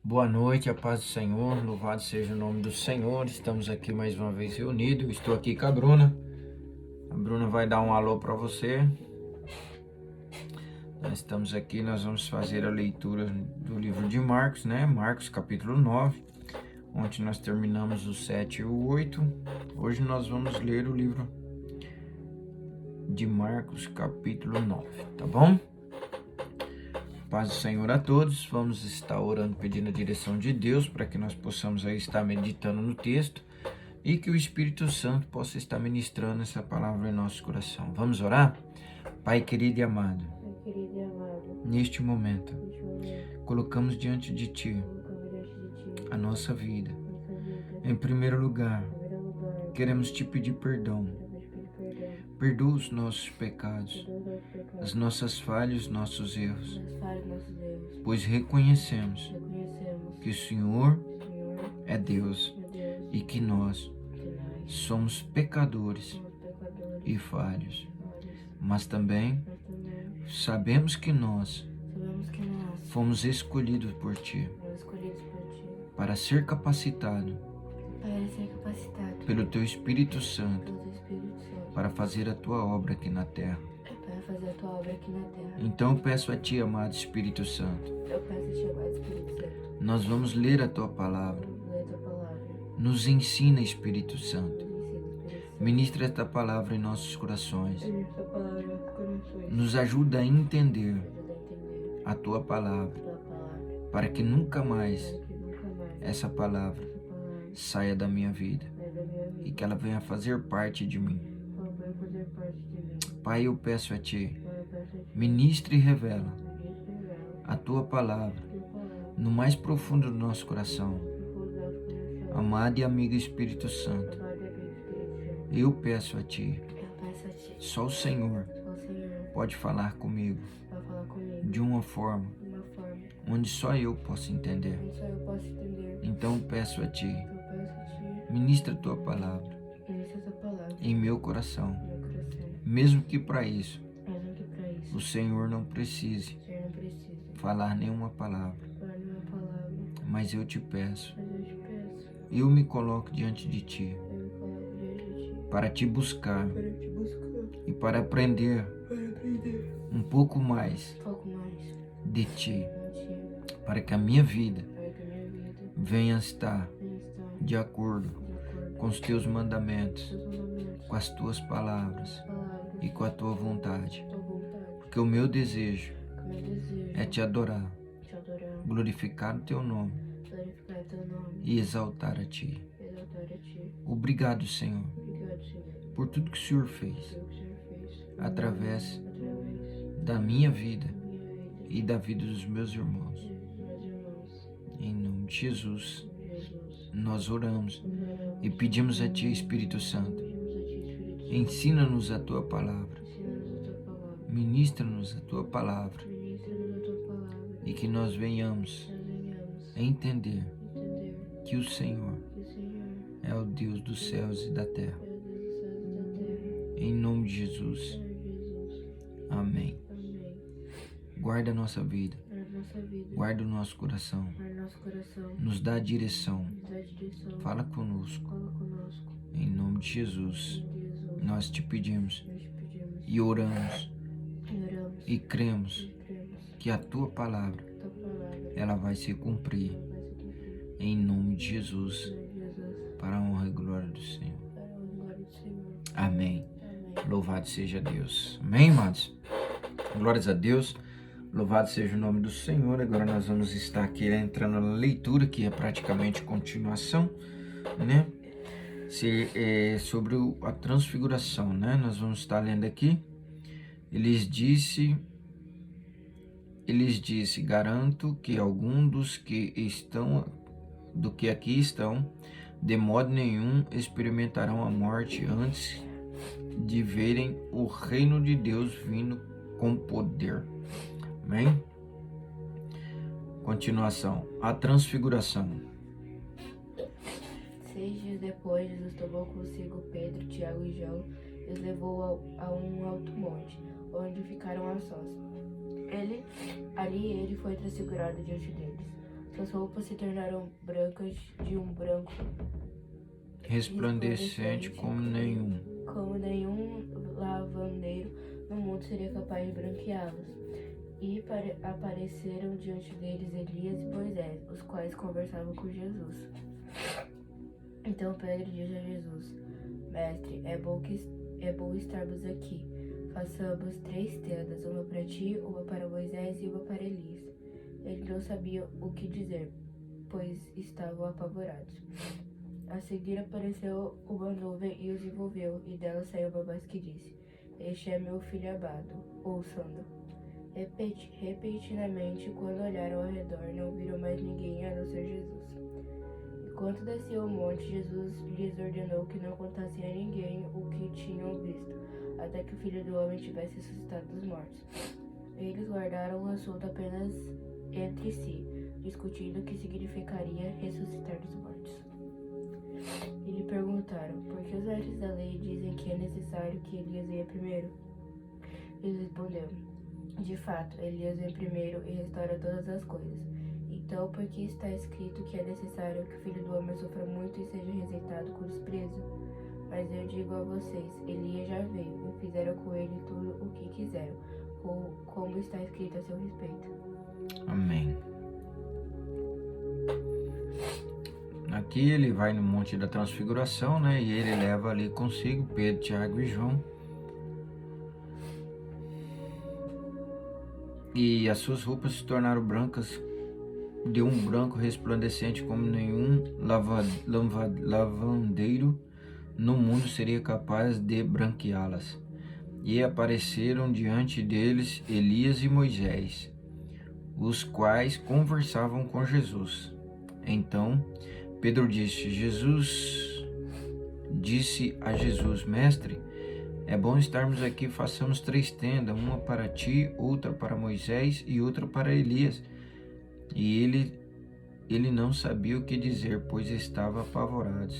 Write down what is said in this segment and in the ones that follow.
Boa noite, a paz do Senhor, louvado seja o nome do Senhor. Estamos aqui mais uma vez reunidos. Estou aqui com a Bruna. A Bruna vai dar um alô para você. Nós estamos aqui, nós vamos fazer a leitura do livro de Marcos, né? Marcos capítulo 9. Ontem nós terminamos o 7 e o 8. Hoje nós vamos ler o livro de Marcos capítulo 9, tá bom? Paz do Senhor a todos. Vamos estar orando, pedindo a direção de Deus para que nós possamos aí estar meditando no texto e que o Espírito Santo possa estar ministrando essa palavra em nosso coração. Vamos orar? Pai querido e amado, neste momento, colocamos diante de Ti a nossa vida. Em primeiro lugar, queremos Te pedir perdão. Perdoa os nossos pecados, as nossas falhas, os nossos erros, pois reconhecemos que o Senhor é Deus e que nós somos pecadores e falhos, mas também sabemos que nós fomos escolhidos por Ti para ser capacitado pelo Teu Espírito Santo para fazer a Tua obra aqui na terra. Então eu peço a Ti, amado Espírito Santo, nós vamos ler a Tua palavra. Nos ensina, Espírito Santo. Ministra esta palavra em nossos corações. Nos ajuda a entender a Tua palavra, para que nunca mais essa palavra saia da minha vida e que ela venha fazer parte de mim. Pai, eu peço a Ti, ministra e revela a Tua palavra no mais profundo do nosso coração. Amado e amigo Espírito Santo, eu peço a Ti, só o Senhor pode falar comigo de uma forma onde só eu posso entender. Então eu peço a Ti, ministra a Tua palavra em meu coração, mesmo que para isso o Senhor não precise falar nenhuma palavra, mas eu Te peço, eu me coloco diante de Ti para Te buscar e para aprender um pouco mais de Ti, para que a minha vida venha estar de acordo com os Teus mandamentos, com as Tuas palavras e com a Tua vontade, porque o meu desejo é Te adorar, glorificar o Teu nome e exaltar a Ti. Obrigado, Senhor, por tudo que o Senhor fez através da minha vida e da vida dos meus irmãos. Em nome de Jesus, nós oramos e pedimos a Ti, Espírito Santo, ensina-nos a Tua palavra, ministra-nos a Tua palavra e que nós venhamos a entender que o Senhor é o Deus dos céus e da terra. Em nome de Jesus, amém. Guarda a nossa vida, guarda o nosso coração, nos dá a direção, fala conosco. Em nome de Jesus, nós Te pedimos e oramos e cremos que a Tua palavra, ela vai se cumprir. Em nome de Jesus, para a honra e glória do Senhor. Amém. Louvado seja Deus. Amém, amados? Glórias a Deus. Louvado seja o nome do Senhor. Agora nós vamos estar aqui entrando na leitura, que é praticamente continuação, né? Sobre a transfiguração, né? Nós vamos estar lendo aqui. Eles disse, garanto que algum dos que aqui estão, de modo nenhum experimentarão a morte antes de verem o reino de Deus vindo com poder. Amém? Continuação. A transfiguração. 6 dias depois, Jesus tomou consigo Pedro, Tiago e João e os levou a um alto monte, onde ficaram a sós. Ali ele foi transfigurado diante deles. Suas roupas se tornaram brancas de um branco resplandecente como nenhum. Como nenhum lavandeiro no mundo seria capaz de branqueá-las. E apareceram diante deles Elias e Moisés, os quais conversavam com Jesus. Então Pedro disse a Jesus: Mestre, é bom estarmos aqui. Façamos 3 tendas, uma para ti, uma para Moisés e uma para Elias. Ele não sabia o que dizer, pois estavam apavorados. A seguir apareceu uma nuvem e os envolveu, e dela saiu uma voz que disse: Este é meu filho amado, ouçam-no. Repentinamente, quando olharam ao redor, não viram mais ninguém a não ser Jesus. Enquanto desciam o monte, Jesus lhes ordenou que não contassem a ninguém o que tinham visto, até que o Filho do Homem tivesse ressuscitado dos mortos. Eles guardaram o assunto apenas entre si, discutindo o que significaria ressuscitar dos mortos. E lhe perguntaram: por que os mestres da lei dizem que é necessário que Elias venha primeiro? Ele respondeu: de fato, Elias vem primeiro e restaura todas as coisas. Então, por que está escrito que é necessário que o Filho do Homem sofra muito e seja rejeitado com desprezo? Mas eu digo a vocês, Elias já veio e fizeram com ele tudo o que quiseram, como está escrito a seu respeito. Amém. Aqui ele vai no Monte da Transfiguração, né? E ele leva ali consigo Pedro, Tiago e João. E as suas roupas se tornaram brancas, de um branco resplandecente como nenhum lavandeiro no mundo seria capaz de branqueá-las. E apareceram diante deles Elias e Moisés, os quais conversavam com Jesus. Então Pedro disse a Jesus: Mestre, é bom estarmos aqui, façamos 3 tendas, uma para ti, outra para Moisés e outra para Elias. E ele não sabia o que dizer, pois estava apavorado.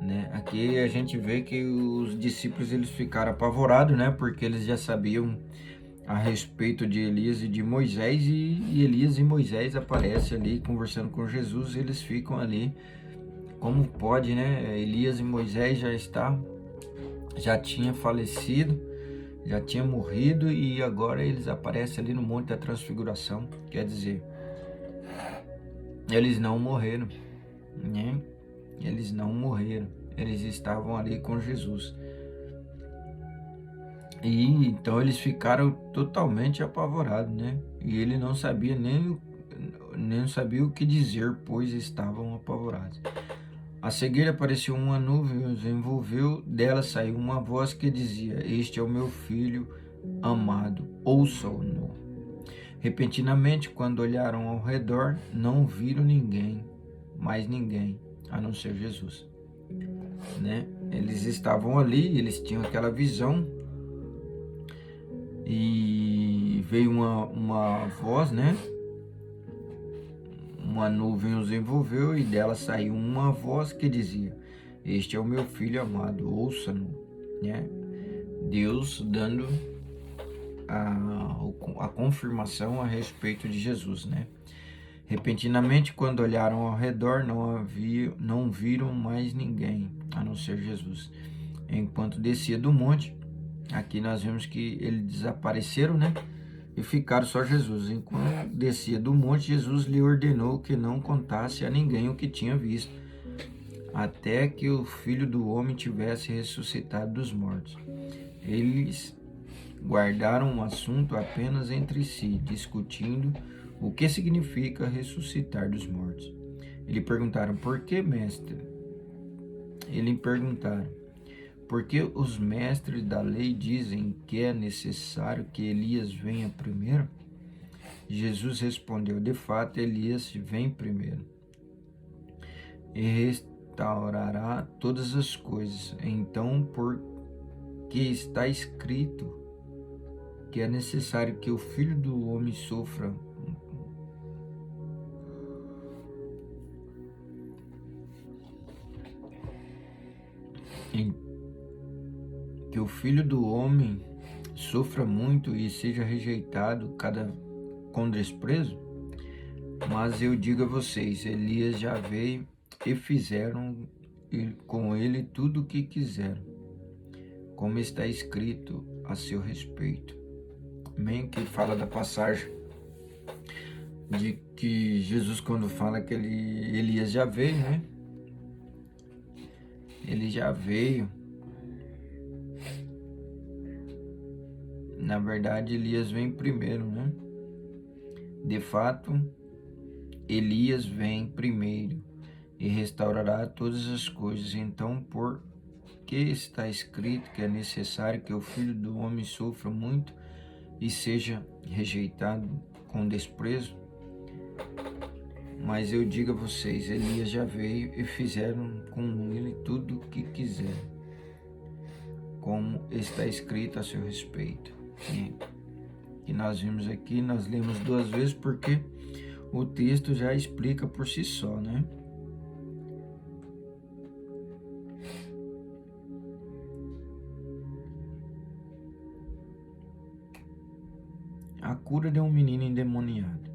Né? Aqui a gente vê que os discípulos eles ficaram apavorados, né? Porque eles já sabiam a respeito de Elias e de Moisés, e Elias e Moisés aparecem ali conversando com Jesus. Eles ficam ali, como pode, né? Elias e Moisés já tinha falecido, já tinha morrido, e agora eles aparecem ali no Monte da Transfiguração. Quer dizer, eles não morreram, né? Eles não morreram, eles estavam ali com Jesus. E então eles ficaram totalmente apavorados, né? E ele não sabia nem sabia o que dizer, pois estavam apavorados. A seguir apareceu uma nuvem e os envolveu, dela saiu uma voz que dizia: Este é o meu filho amado, ouçam-no. Repentinamente, quando olharam ao redor, não viram mais ninguém, a não ser Jesus. Né? Eles estavam ali, eles tinham aquela visão, e veio uma voz, né? Uma nuvem os envolveu, e dela saiu uma voz que dizia: Este é o meu filho amado, ouça-no. Né? Deus dando a confirmação a respeito de Jesus, né? Repentinamente, quando olharam ao redor, não viram mais ninguém, a não ser Jesus. Enquanto descia do monte, aqui nós vemos que eles desapareceram, né? E ficaram só Jesus. Enquanto descia do monte, Jesus lhe ordenou que não contasse a ninguém o que tinha visto, até que o Filho do Homem tivesse ressuscitado dos mortos. Eles guardaram o assunto apenas entre si, discutindo o que significa ressuscitar dos mortos. Eles perguntaram: por que, mestre? Eles perguntaram: por que os mestres da lei dizem que é necessário que Elias venha primeiro? Jesus respondeu: de fato, Elias vem primeiro e restaurará todas as coisas. Então, porque está escrito que é necessário que o Filho do Homem sofra que o Filho do Homem sofra muito e seja rejeitado com desprezo. Mas eu digo a vocês, Elias já veio e fizeram com ele tudo o que quiseram, como está escrito a seu respeito. Amém? Que fala da passagem de que Jesus, quando fala que Elias já veio, né? Ele já veio. Na verdade, Elias vem primeiro, né? De fato, Elias vem primeiro e restaurará todas as coisas. Então, porque está escrito que é necessário que o Filho do Homem sofra muito e seja rejeitado com desprezo? Mas eu digo a vocês, Elias já veio e fizeram com ele tudo o que quiseram, como está escrito a seu respeito. Que nós vimos aqui, nós lemos 2 vezes porque o texto já explica por si só, né? A cura de um menino endemoniado.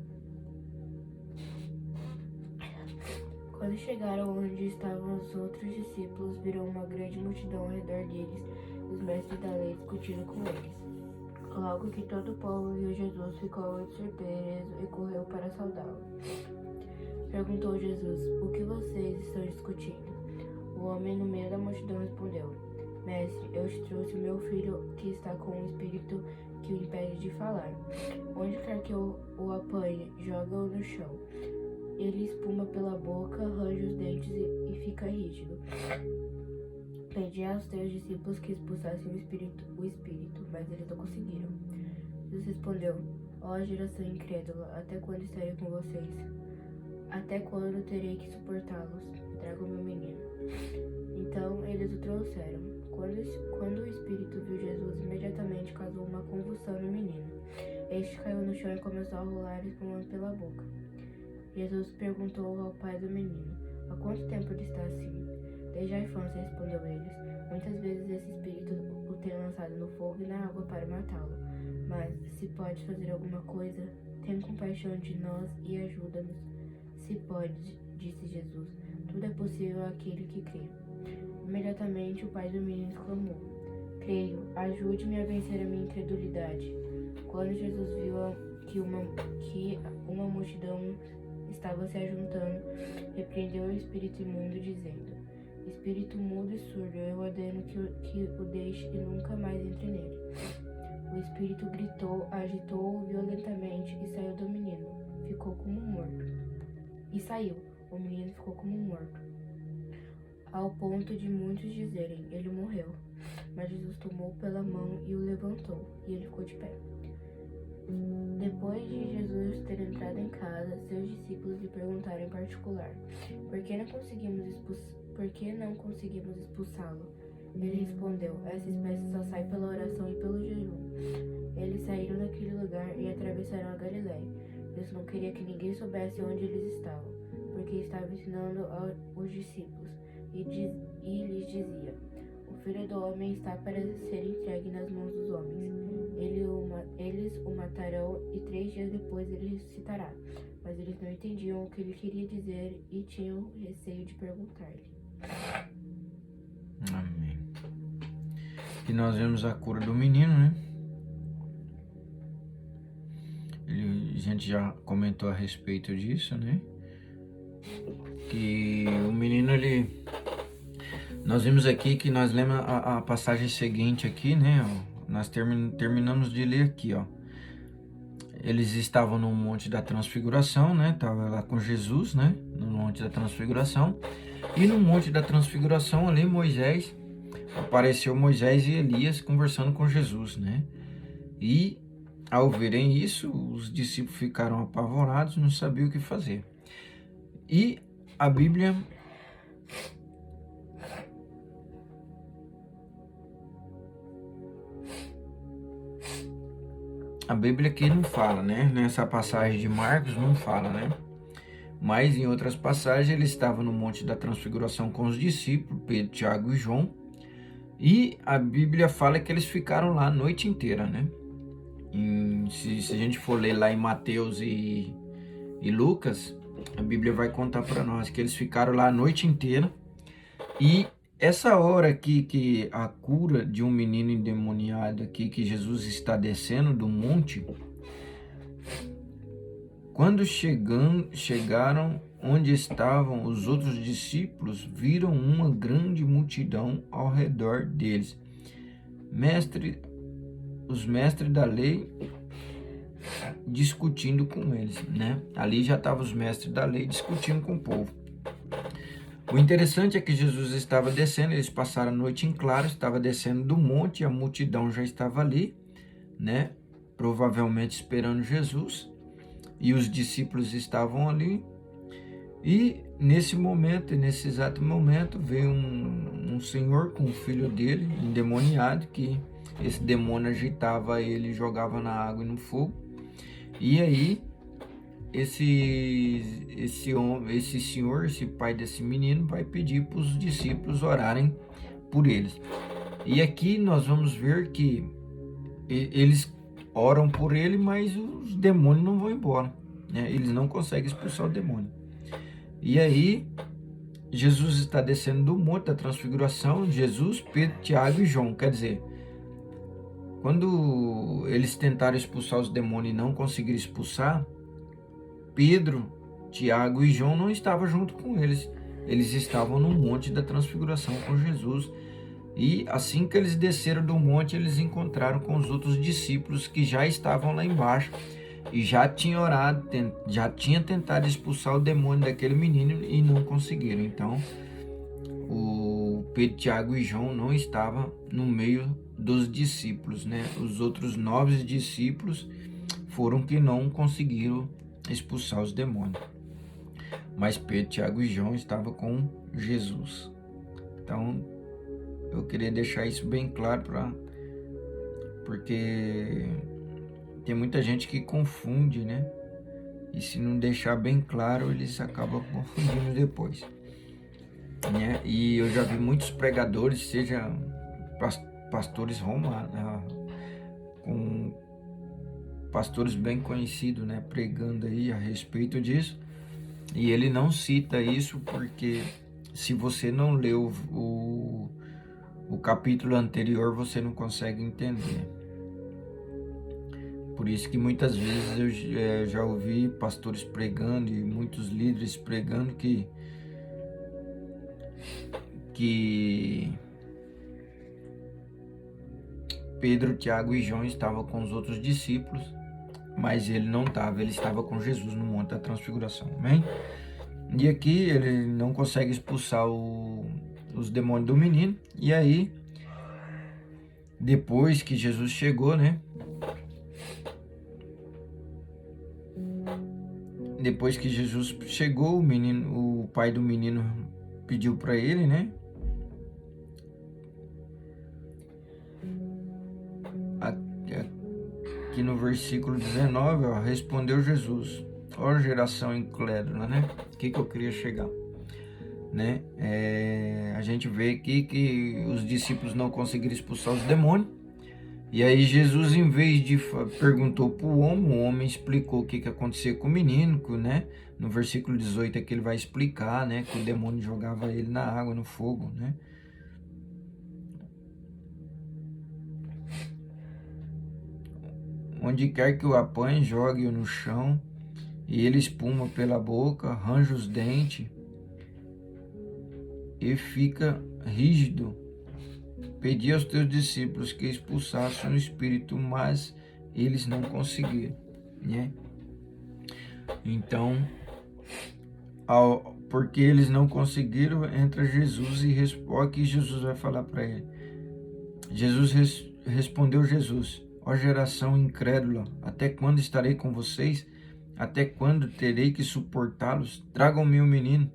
Quando chegaram onde estavam os outros discípulos, viram uma grande multidão ao redor deles, os mestres da lei discutindo com eles. Logo que todo o povo viu Jesus, ficou muito surpreso e correu para saudá-lo. Perguntou Jesus: "O que vocês estão discutindo?" O homem no meio da multidão respondeu: "Mestre, eu te trouxe o meu filho que está com um espírito que o impede de falar. Onde quer que eu o apanhe, joga-o no chão. Ele espuma pela boca, arranja os dentes e fica rígido." Pedi aos 3 discípulos que expulsassem o espírito, mas eles não conseguiram. Jesus respondeu: "Ó geração incrédula, até quando estarei com vocês? Até quando terei que suportá-los? Traga o meu menino." Então eles o trouxeram. Quando o espírito viu Jesus, imediatamente causou uma convulsão no menino. Este caiu no chão e começou a rolar, espumando pela boca. Jesus perguntou ao pai do menino: "Há quanto tempo ele está assim?" "Desde a infância", respondeu eles. "Muitas vezes esse espírito o tem lançado no fogo e na água para matá-lo. Mas, se pode fazer alguma coisa, tem compaixão de nós e ajuda-nos." "Se pode", disse Jesus, "tudo é possível àquele que crê." Imediatamente o pai do menino exclamou: "Creio, ajude-me a vencer a minha incredulidade." Quando Jesus viu que uma multidão estava se ajuntando, repreendeu o espírito imundo, dizendo: "Espírito mudo e surdo, eu ordeno que o deixe e nunca mais entre nele." O espírito gritou, agitou-o violentamente e saiu do menino. Ficou como morto. O menino ficou como morto, ao ponto de muitos dizerem: "Ele morreu." Mas Jesus tomou pela mão e o levantou, e ele ficou de pé. Depois de Jesus ter entrado em casa, seus discípulos lhe perguntaram em particular: Por que não conseguimos expulsá-lo?" Ele respondeu: "Essa espécie só sai pela oração e pelo jejum." Eles saíram daquele lugar e atravessaram a Galiléia. Jesus não queria que ninguém soubesse onde eles estavam, porque estava ensinando aos discípulos, e lhes dizia: "O Filho do Homem está para ser entregue nas mãos dos homens. Eles o matarão e 3 dias depois ele ressuscitará." Mas eles não entendiam o que ele queria dizer e tinham receio de perguntar-lhe. Amém. Aqui nós vemos a cura do menino, né? A gente já comentou a respeito disso, né? Que o menino, nós vimos aqui que nós lemos a passagem seguinte aqui, né? Nós terminamos de ler aqui, ó. Eles estavam no Monte da Transfiguração, né? Tava lá com Jesus, né? No Monte da Transfiguração. E no Monte da Transfiguração ali apareceu Moisés e Elias conversando com Jesus, né? E ao verem isso, os discípulos ficaram apavorados, não sabiam o que fazer. E a Bíblia aqui não fala, né? Nessa passagem de Marcos não fala, né? Mas em outras passagens ele estava no Monte da Transfiguração com os discípulos, Pedro, Tiago e João. E a Bíblia fala que eles ficaram lá a noite inteira, né? Se a gente for ler lá em Mateus e e Lucas, a Bíblia vai contar para nós que eles ficaram lá a noite inteira. E essa hora aqui que a cura de um menino endemoniado aqui, que Jesus está descendo do monte, quando chegaram onde estavam os outros discípulos, viram uma grande multidão ao redor deles. Os mestres da lei discutindo com eles, né? Ali já estavam os mestres da lei discutindo com o povo. O interessante é que Jesus estava descendo, eles passaram a noite em claro, estava descendo do monte, a multidão já estava ali, né? Provavelmente esperando Jesus, e os discípulos estavam ali. E nesse exato momento, veio um senhor com o filho dele, endemoniado, que esse demônio agitava ele, jogava na água e no fogo. E aí, esse senhor, esse pai desse menino, vai pedir para os discípulos orarem por eles. E aqui nós vamos ver que eles oram por ele, mas os demônios não vão embora, né? Eles não conseguem expulsar o demônio. E aí, Jesus está descendo do monte da transfiguração, Jesus, Pedro, Tiago e João. Quer dizer, quando eles tentaram expulsar os demônios e não conseguiram expulsar, Pedro, Tiago e João não estavam junto com eles. Eles estavam no monte da transfiguração com Jesus. E assim que eles desceram do monte, eles encontraram com os outros discípulos que já estavam lá embaixo e já tinham orado, já tinham tentado expulsar o demônio daquele menino e não conseguiram. Então, o Pedro, Tiago e João não estavam no meio dos discípulos, né? Os outros 9 discípulos foram que não conseguiram expulsar os demônios. Mas Pedro, Tiago e João estavam com Jesus. Então, eu queria deixar isso bem claro, porque tem muita gente que confunde, né? E se não deixar bem claro, eles acabam confundindo depois, né? E eu já vi muitos pregadores, seja pastores romanos, com pastores bem conhecidos, né? Pregando aí a respeito disso. E ele não cita isso porque se você não leu o capítulo anterior, você não consegue entender. Por isso que muitas vezes eu já ouvi pastores pregando e muitos líderes pregando que Pedro, Tiago e João estavam com os outros discípulos, mas ele não estava, ele estava com Jesus no Monte da Transfiguração, amém? E aqui ele não consegue expulsar os demônios do menino, e aí, depois que Jesus chegou, né? Depois que Jesus chegou, o pai do menino pediu para ele, né? Aqui no versículo 19, ó, respondeu Jesus: ó geração incrédula, né? O que eu queria chegar, né? A gente vê aqui que os discípulos não conseguiram expulsar os demônios. E aí Jesus, em vez de perguntou para o homem explicou o que acontecia com o menino, né? No versículo 18 é que ele vai explicar, né? Que o demônio jogava ele na água, no fogo, né? Onde quer que o apanhe, jogue-o no chão, e ele espuma pela boca, arranja os dentes e fica rígido. Pedi aos teus discípulos que expulsassem o espírito, mas eles não conseguiram, né? Então, porque eles não conseguiram, entra Jesus e responde que Jesus vai falar para ele. Respondeu Jesus: ó geração incrédula, até quando estarei com vocês? Até quando terei que suportá-los? Tragam-me o menino.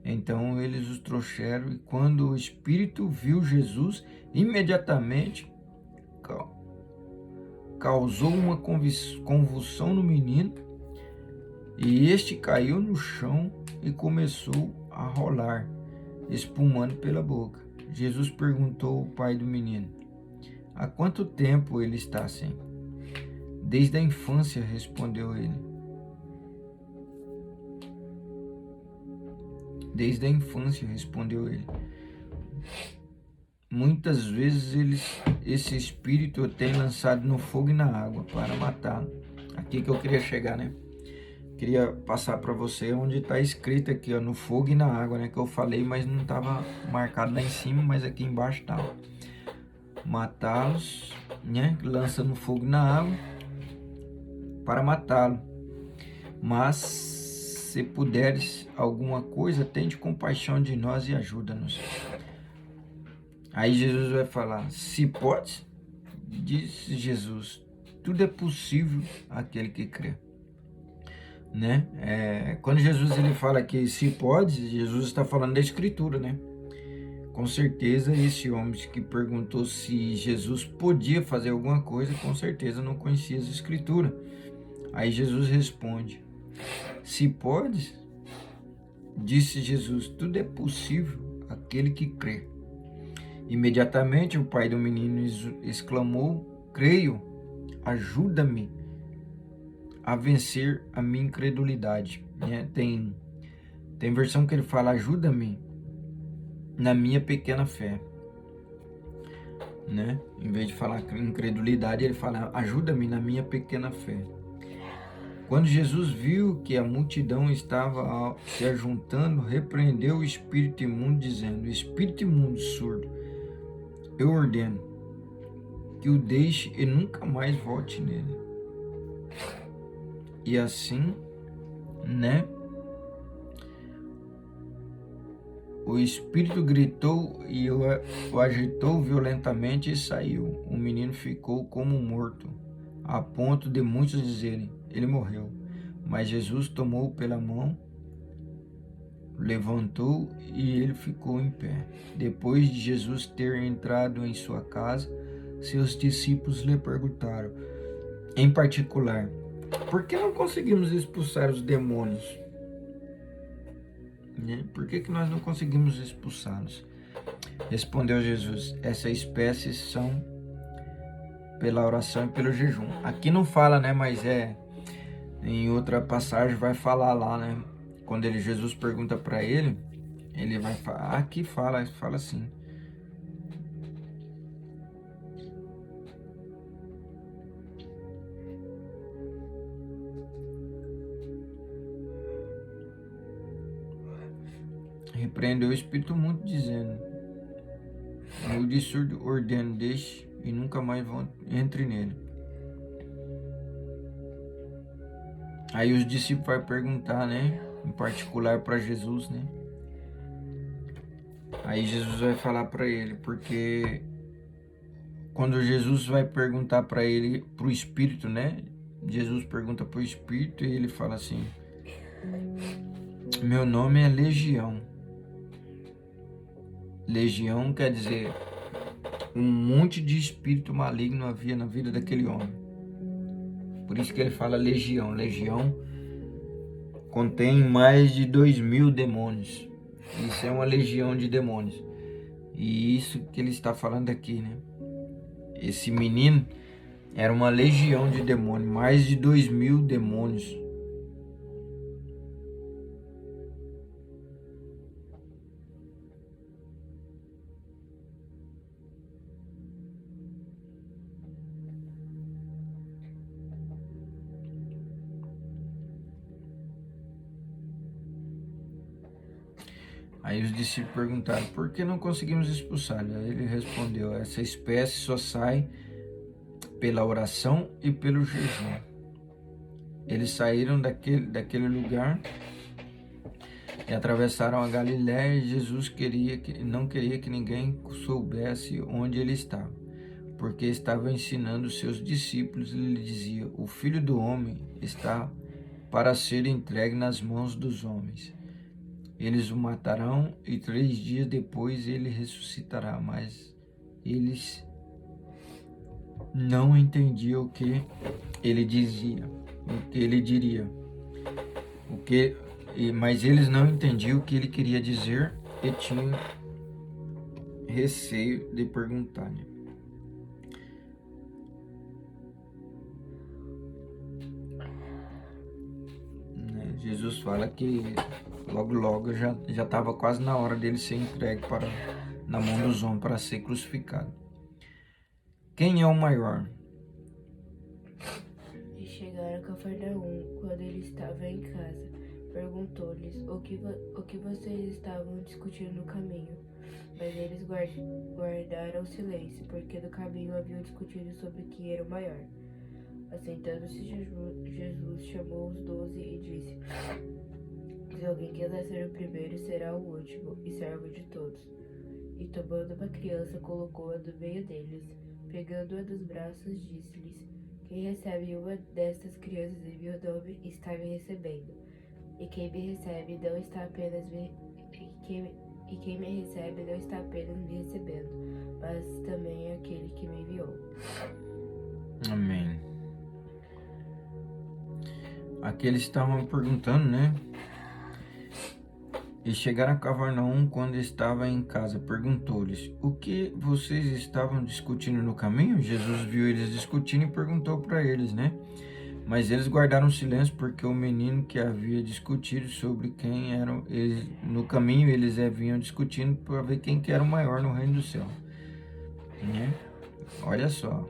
Então eles os trouxeram, e quando o espírito viu Jesus, imediatamente causou uma convulsão no menino, e este caiu no chão e começou a rolar, espumando pela boca. Jesus perguntou ao pai do menino: há quanto tempo ele está assim? Desde a infância, respondeu ele. Desde a infância, respondeu ele. Muitas vezes esse espírito eu tenho lançado no fogo e na água para matá-lo. Aqui que eu queria chegar, né? Queria passar para você onde está escrito aqui, ó, no fogo e na água, né? Que eu falei, mas não estava marcado lá em cima, mas aqui embaixo tá. Matá-los, né? Lança no fogo e na água para matá-lo. Mas se puderes alguma coisa, tende compaixão de nós e ajuda-nos. Aí Jesus vai falar, se pode, disse Jesus, tudo é possível àquele que crê. Né? Quando Jesus ele fala que se pode, Jesus está falando da Escritura, né? Com certeza esse homem que perguntou se Jesus podia fazer alguma coisa, com certeza não conhecia as Escrituras. Aí Jesus responde, se pode, disse Jesus, tudo é possível àquele que crê. Imediatamente o pai do menino exclamou, creio, ajuda-me a vencer a minha incredulidade. Né? Tem versão que ele fala, ajuda-me na minha pequena fé. Né? Em vez de falar incredulidade, ele fala, ajuda-me na minha pequena fé. Quando Jesus viu que a multidão estava se ajuntando, repreendeu o espírito imundo, dizendo, espírito imundo surdo, eu ordeno que o deixe e nunca mais volte nele. E assim, né? O espírito gritou e o agitou violentamente e saiu. O menino ficou como morto, a ponto de muitos dizerem, ele morreu. Mas Jesus tomou pela mão, levantou e ele ficou em pé. Depois de Jesus ter entrado em sua casa, seus discípulos lhe perguntaram, em particular, por que não conseguimos expulsar os demônios? Né? Por que nós não conseguimos expulsá-los? Respondeu Jesus, essa espécie são pela oração e pelo jejum. Aqui não fala, né? Mas em outra passagem vai falar lá, né? Quando Jesus pergunta para ele vai falar, aqui fala assim. Repreendeu o espírito imundo, dizendo, eu de surdo ordeno, deixe e nunca mais entre nele. Aí os discípulos vão perguntar, né? Em particular para Jesus, né? Aí Jesus vai falar para ele, porque quando Jesus vai perguntar para ele, para o espírito, né? Jesus pergunta para o espírito e ele fala assim, meu nome é Legião. Legião quer dizer um monte de espírito maligno havia na vida daquele homem. Por isso que ele fala legião. Legião contém mais de 2.000 demônios. Isso é uma legião de demônios. E isso que ele está falando aqui, né? Esse menino era uma legião de demônios, mais de 2.000 demônios. Aí os discípulos perguntaram, por que não conseguimos expulsá-lo? Aí ele respondeu, essa espécie só sai pela oração e pelo jejum. Eles saíram daquele lugar e atravessaram a Galiléia e Jesus não queria que ninguém soubesse onde ele estava, porque estava ensinando seus discípulos e lhe dizia, o Filho do Homem está para ser entregue nas mãos dos homens. Eles o matarão e 3 dias depois ele ressuscitará. Mas eles não entendiam o que ele dizia, o que ele diria. Mas eles não entendiam o que ele queria dizer e tinham receio de perguntar. Jesus fala que logo já estava quase na hora dele ser entregue na mão dos homens para ser crucificado. Quem é o maior? E chegaram a Cafarnaum. Quando ele estava em casa, perguntou-lhes o que vocês estavam discutindo no caminho. Mas eles guardaram silêncio, porque no caminho haviam discutido sobre quem era o maior. Assentando-se, Jesus chamou os 12 e disse: Se alguém quiser ser o primeiro, será o último e servo de todos. E tomando uma criança, colocou-a no meio deles. Pegando-a dos braços, disse-lhes: Quem recebe uma destas crianças em meu nome está me recebendo. E quem me recebe não está apenas me recebendo, mas também aquele que me enviou. Amém. Aqui eles estavam perguntando, né? E chegaram a Cafarnaum. Quando estava em casa, perguntou-lhes: O que vocês estavam discutindo no caminho? Jesus viu eles discutindo e perguntou para eles, né? Mas eles guardaram silêncio, porque o menino que havia discutido sobre quem eram eles, no caminho eles vinham discutindo para ver quem que era o maior no reino do céu, né? Olha só.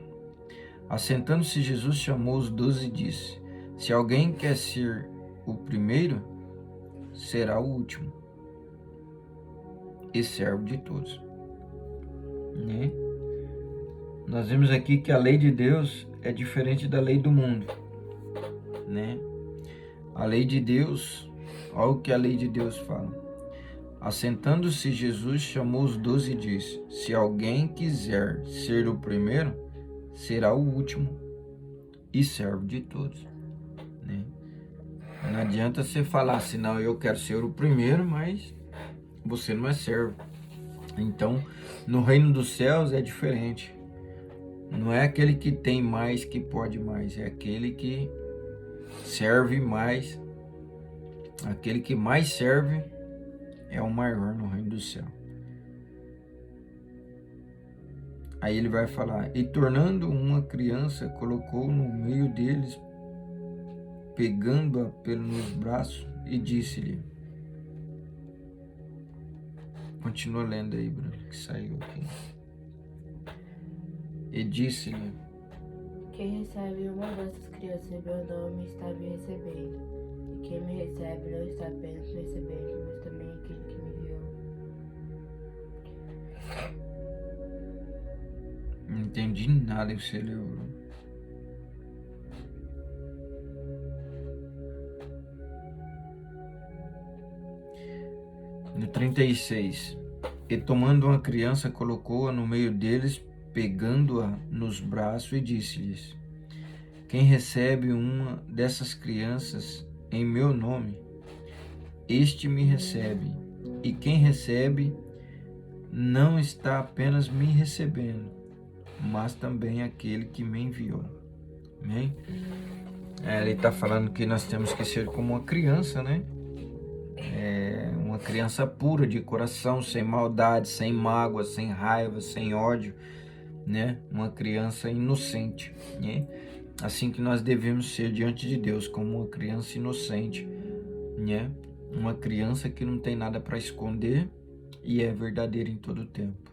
Assentando-se, Jesus chamou os 12 e disse: Se alguém quer ser o primeiro, será o último e servo de todos, né? Nós vimos aqui que a lei de Deus é diferente da lei do mundo, né? A lei de Deus, olha o que a lei de Deus fala. Assentando-se, Jesus chamou os 12 e disse: Se alguém quiser ser o primeiro, será o último e servo de todos, né? Não adianta você falar assim, não, eu quero ser o primeiro, mas você não é servo. Então, no reino dos céus é diferente. Não é aquele que tem mais que pode mais, é aquele que serve mais. Aquele que mais serve é o maior no reino do céu. Aí ele vai falar: E tornando uma criança, colocou no meio deles, pegando-a pelos braços, e disse-lhe. Continua lendo aí, Bruno, que saiu aqui. E disse-lhe: Quem recebe uma dessas crianças em meu nome está me recebendo. E quem me recebe não está apenas me recebendo, mas também aquele que me enviou. Não entendi nada que você leu, Bruno. No 36. E tomando uma criança, colocou-a no meio deles, pegando-a nos braços, e disse-lhes: Quem recebe uma dessas crianças em meu nome, este me recebe. E quem recebe não está apenas me recebendo, mas também aquele que me enviou. Amém? Ele está falando que nós temos que ser como uma criança, né? Uma criança pura de coração, sem maldade, sem mágoa, sem raiva, sem ódio, né? Uma criança inocente, né? Assim que nós devemos ser diante de Deus, como uma criança inocente, né? Uma criança que não tem nada para esconder e é verdadeira em todo o tempo.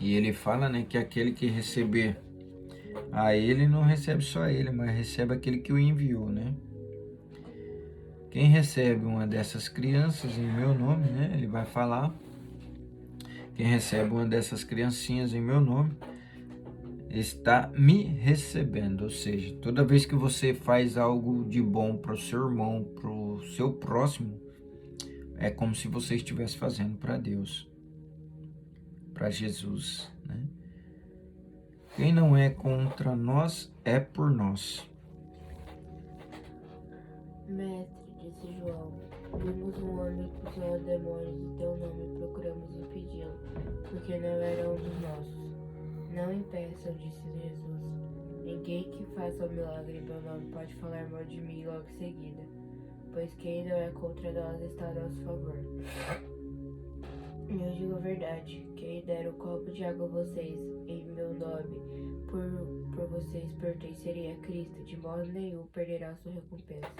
E ele fala, né, que aquele que receber a ele não recebe só ele, mas recebe aquele que o enviou, né? Quem recebe uma dessas crianças em meu nome, né? Ele vai falar. Quem recebe uma dessas criancinhas em meu nome está me recebendo. Ou seja, toda vez que você faz algo de bom para o seu irmão, para o seu próximo, é como se você estivesse fazendo para Deus, para Jesus, né? Quem não é contra nós é por nós. Mestre, disse João, vimos um homem expulsando demônios em teu nome e procuramos impedi-lo, porque não era um dos nossos. Não impeçam, disse Jesus. Ninguém que faça um milagre em meu nome pode falar mal de mim logo em seguida. pois quem não é contra nós está a nosso favor. Eu digo a verdade, quem der o copo de água a vocês, em meu nome, por vocês pertencerem a Cristo, de modo nenhum perderá a sua recompensa.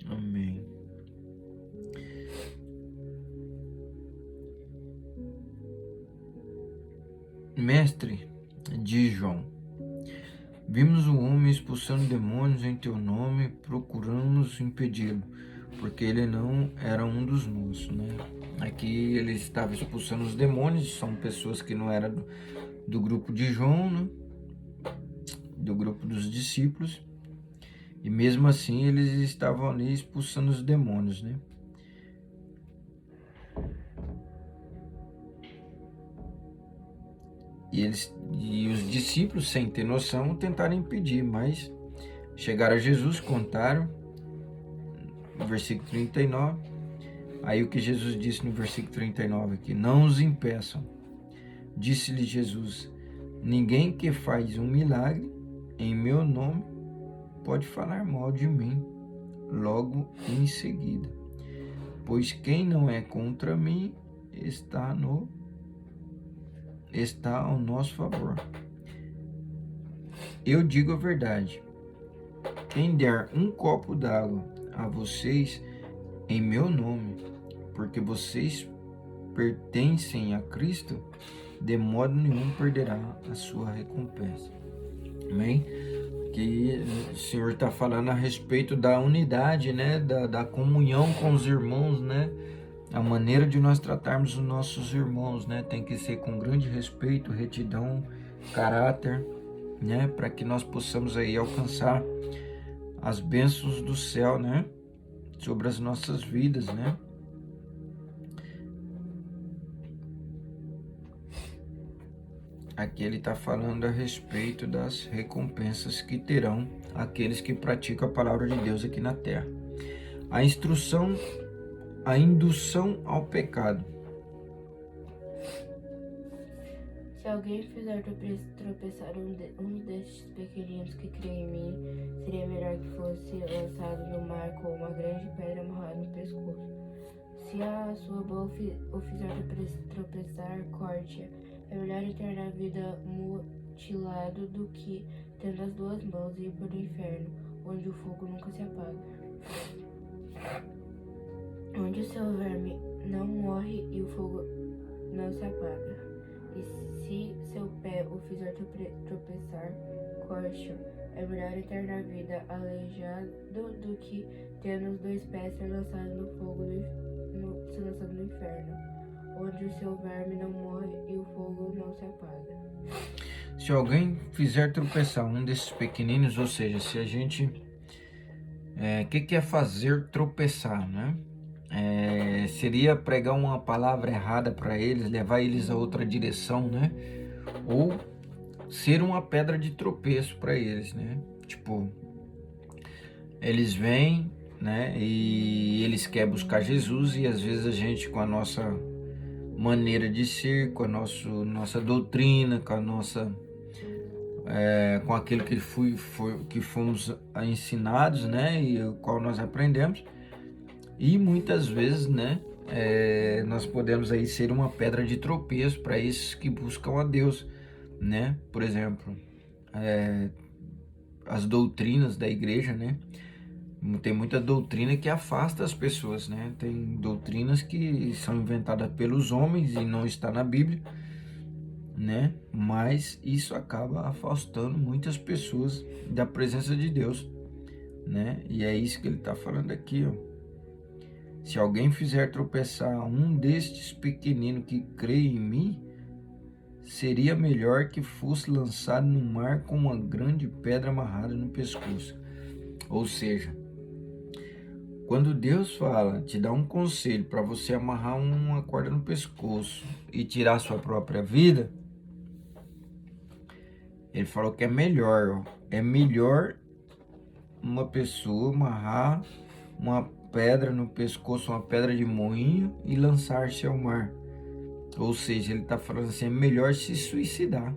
Amém. Mestre, diz João, vimos um homem expulsando demônios em teu nome, procuramos impedi-lo, porque ele não era um dos nossos, né? Aqui ele estava expulsando os demônios, são pessoas que não eram do grupo de João, né? Do grupo dos discípulos, e mesmo assim eles estavam ali expulsando os demônios, né? E os discípulos, sem ter noção, tentaram impedir, mas chegaram a Jesus, contaram, no versículo 39, aí o que Jesus disse no versículo 39 aqui, não os impeçam. Disse-lhe Jesus, ninguém que faz um milagre em meu nome pode falar mal de mim logo em seguida, pois quem não é contra mim está ao nosso favor. Eu digo a verdade, quem der um copo d'água a vocês em meu nome, porque vocês pertencem a Cristo, de modo nenhum perderá a sua recompensa. Amém? Que o Senhor está falando a respeito da unidade, né? Da comunhão com os irmãos, né? A maneira de nós tratarmos os nossos irmãos, né? Tem que ser com grande respeito, retidão, caráter, né? Para que nós possamos aí alcançar as bênçãos do céu, né? Sobre as nossas vidas, né? Aqui ele está falando a respeito das recompensas que terão aqueles que praticam a palavra de Deus aqui na terra. A indução ao pecado. Se alguém fizer tropeçar um destes pequeninos que crê em mim, seria melhor que fosse lançado no mar com uma grande pedra amarrada no pescoço. Se a sua mão o fizer tropeçar, corte-a. É melhor entrar na vida mutilado do que, tendo as duas mãos, ir para o inferno, onde o fogo nunca se apaga. Onde o seu verme não morre e o fogo não se apaga. E se seu pé o fizer tropeçar, corte-o. É melhor entrar na vida aleijado do que, tendo os dois pés, ser lançado no fogo ser lançado no inferno, onde o seu verme não morre e o fogo não se apaga. Se alguém fizer tropeçar um desses pequeninos, ou seja, se a gente... O que é fazer tropeçar, né? Seria pregar uma palavra errada para eles, levar eles a outra direção, né? Ou ser uma pedra de tropeço para eles, né? Tipo, eles vêm, né? E eles querem buscar Jesus e às vezes a gente, com a nossa maneira de ser, com a nossa doutrina, com aquilo que fomos ensinados, né? E o qual nós aprendemos. E muitas vezes, né, nós podemos aí ser uma pedra de tropeço para esses que buscam a Deus, né? Por exemplo, as doutrinas da igreja, né? Tem muita doutrina que afasta as pessoas, né? Tem doutrinas que são inventadas pelos homens e não está na Bíblia, né? Mas isso acaba afastando muitas pessoas da presença de Deus, né? E é isso que ele está falando aqui, ó. Se alguém fizer tropeçar um destes pequeninos que crê em mim, seria melhor que fosse lançado no mar com uma grande pedra amarrada no pescoço. Ou seja, quando Deus fala, te dá um conselho para você amarrar uma corda no pescoço e tirar sua própria vida, ele falou que é melhor uma pessoa amarrar uma pedra no pescoço, uma pedra de moinho e lançar-se ao mar. Ou seja, ele está falando assim, é melhor se suicidar.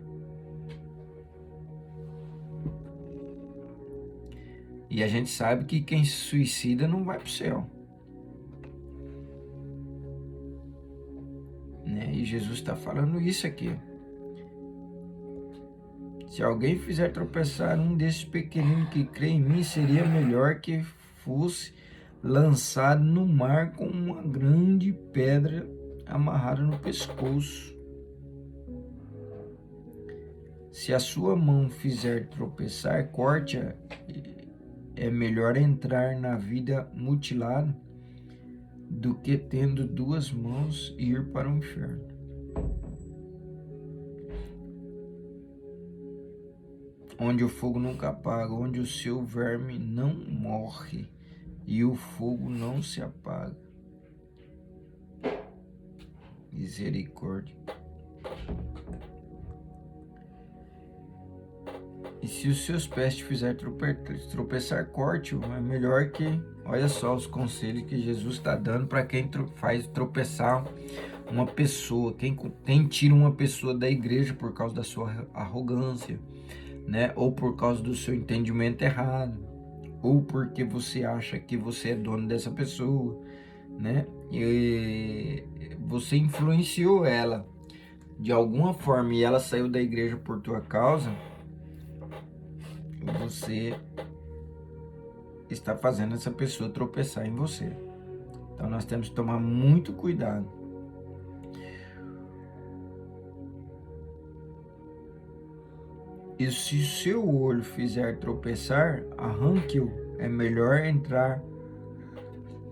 E a gente sabe que quem se suicida não vai para o céu. Né? E Jesus está falando isso aqui. Se alguém fizer tropeçar um desses pequeninos que crê em mim, seria melhor que fosse lançado no mar com uma grande pedra amarrada no pescoço. Se a sua mão fizer tropeçar, corte-a. É melhor entrar na vida mutilado do que tendo duas mãos ir para o inferno. Onde o fogo nunca apaga, onde o seu verme não morre e o fogo não se apaga. Misericórdia. E se os seus pés te fizerem tropeçar, corte-o. É melhor que... Olha só os conselhos que Jesus está dando para quem faz tropeçar uma pessoa. Quem tira uma pessoa da igreja por causa da sua arrogância, né? Ou por causa do seu entendimento errado. Ou porque você acha que você é dono dessa pessoa, né? E você influenciou ela de alguma forma e ela saiu da igreja por tua causa. Você está fazendo essa pessoa tropeçar em você. Então nós temos que tomar muito cuidado. E se seu olho fizer tropeçar, arranque-o. É melhor entrar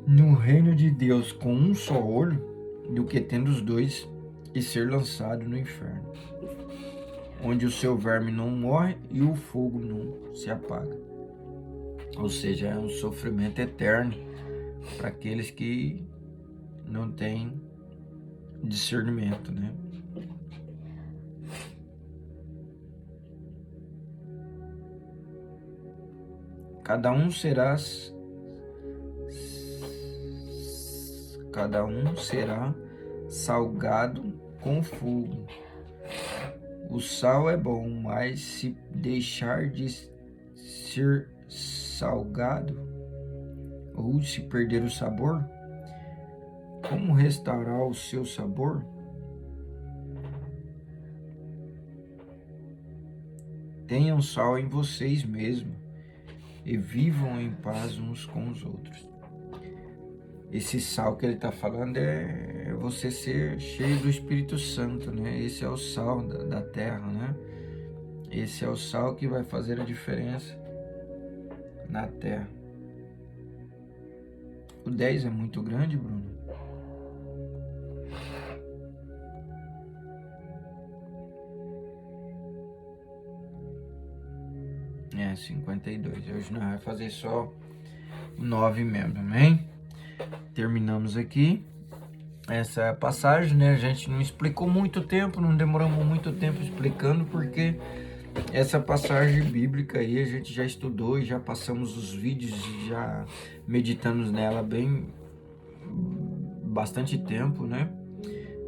no reino de Deus com um só olho do que tendo os dois e ser lançado no inferno, onde o seu verme não morre e o fogo não se apaga. Ou seja, é um sofrimento eterno para aqueles que não têm discernimento, né? Cada um será salgado com fogo. O sal é bom, mas se deixar de ser salgado ou se perder o sabor, como restaurar o seu sabor? Tenham sal em vocês mesmos e vivam em paz uns com os outros. Esse sal que ele está falando é você ser cheio do Espírito Santo, né? Esse é o sal da terra, né? Esse é o sal que vai fazer a diferença na terra. O 10 é muito grande, Bruno? É, 52. Hoje nós vamos fazer só o 9 mesmo, amém? Terminamos aqui essa passagem, né? A gente não explicou muito tempo, não demoramos muito tempo explicando, porque essa passagem bíblica aí a gente já estudou e já passamos os vídeos, já meditamos nela bastante tempo, né?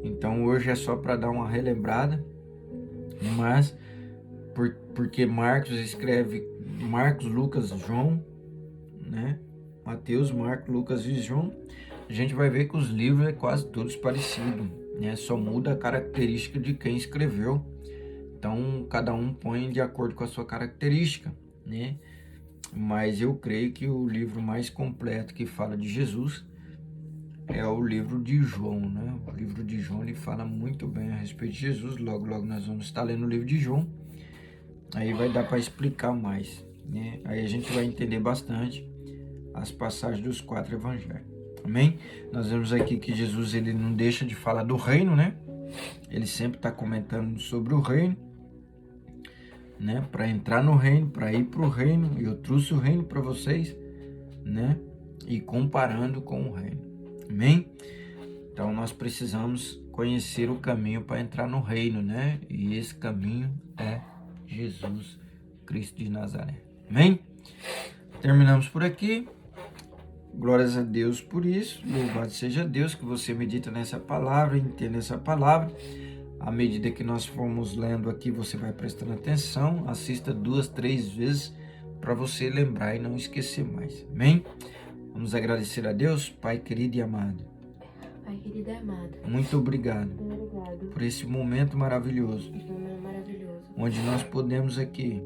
Então hoje é só para dar uma relembrada, mas porque Marcos escreve Marcos, Lucas, João, né? Mateus, Marcos, Lucas e João, a gente vai ver que os livros é quase todos parecidos, né? Só muda a característica de quem escreveu. Então, cada um põe de acordo com a sua característica, né? Mas eu creio que o livro mais completo que fala de Jesus é o livro de João, né? O livro de João, ele fala muito bem a respeito de Jesus. Logo, logo nós vamos estar lendo o livro de João. Aí vai dar para explicar mais, né? Aí a gente vai entender bastante as passagens dos 4 evangelhos. Amém? Nós vemos aqui que Jesus, ele não deixa de falar do reino, né? Ele sempre está comentando sobre o reino, né? Para entrar no reino, para ir para o reino. Eu trouxe o reino para vocês, né? E comparando com o reino. Amém? Então nós precisamos conhecer o caminho para entrar no reino, né? E esse caminho é Jesus Cristo de Nazaré. Amém? Terminamos por aqui. Glórias a Deus por isso. Louvado seja Deus que você medita nessa palavra, entenda essa palavra. À medida que nós formos lendo aqui, você vai prestando atenção. Assista 2, 3 vezes para você lembrar e não esquecer mais. Amém? Vamos agradecer a Deus, Pai querido e amado. Pai querido e amado, Muito obrigado obrigado por esse momento maravilhoso, por esse momento maravilhoso, onde nós podemos aqui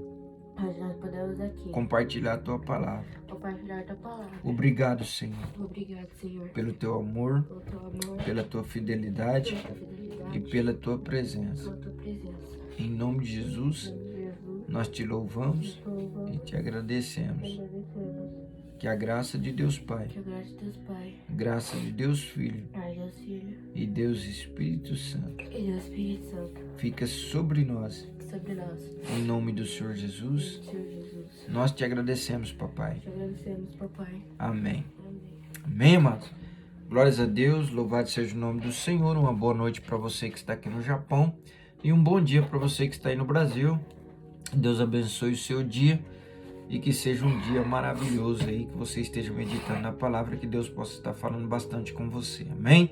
onde nós podemos aqui compartilhar a tua palavra. compartilhar a tua palavra. Obrigado, Senhor, Obrigado, Senhor, pelo teu amor, pelo teu amor, pela tua fidelidade pela tua fidelidade e pela tua presença. pela tua presença. Em nome de Jesus, Em Jesus, nós te louvamos te louvamos e te agradecemos. e agradecemos. Que a graça de Deus Pai, Que a graça de Deus Pai, graça de Deus Filho a Deus Filho e Deus Espírito Santo e Deus Espírito Santo fica sobre nós. sobre nós. Em nome do Senhor Jesus, Senhor Jesus, nós te agradecemos, papai. te agradecemos, papai. Amém. Amém. Amém, amados? Glórias a Deus, louvado seja o nome do Senhor. Uma boa noite para você que está aqui no Japão e um bom dia para você que está aí no Brasil. Deus abençoe o seu dia e que seja um dia maravilhoso aí, que você esteja meditando na palavra, que Deus possa estar falando bastante com você. Amém?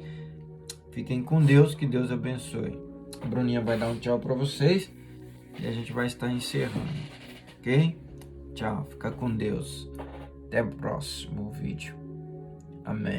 Fiquem com Deus, que Deus abençoe. A Bruninha vai dar um tchau para vocês e a gente vai estar encerrando, ok? Tchau, fica com Deus. Até o próximo vídeo. Amém.